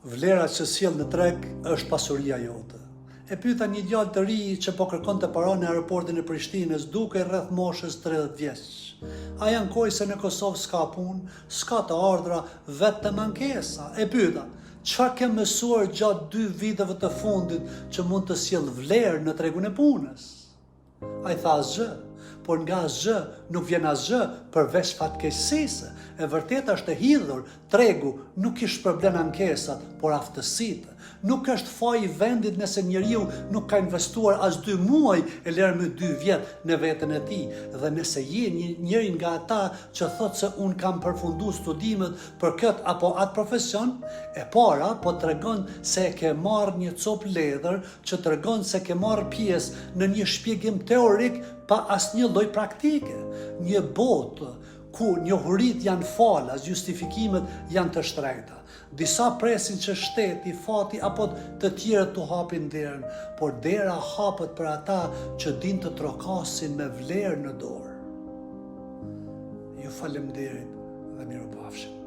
Vlera që sjell në treg është pasuria jote. E pyeta një djalë të ri që po kërkonte para në aeroportin e Prishtinës, duke rreth moshës 30 vjeç. Ai ankoi se në Kosovë s'ka punë, s'ka të ardhra, vetëm ankesa. E pyeta, çfarë ke mësuar gjatë 2 viteve të fundit që mund të sjell vlerë në tregun e punës? Ai tha asgjë, por nga asgjë nuk vjen asgjë përveç fatkeqësisë. E vërteta është e hidhur, tregu nuk i shpërblen ankesat, por aftësitë. Nuk është faji i vendit nëse njeriu nuk ka investuar as 2 muaj e lërë me 2 vjet në veten e tij. Dhe nëse je njëri nga ata që thotë se un kam përfunduar studimet për kët apo atë profesion, e para po tregon se e ke marrë një copë letër që tregon se ke marrë pjesë në një shpjegim teorik pa asnjë lloj praktike. Një botë ku njohurit janë falas, justifikimet janë të shtrejta. Disa presin që shteti, fati apo të tjerët të hapin derën, por dera hapet për ata që din të trokasin me vlerë në dorë. Ju faleminderit dhe mirupafshim.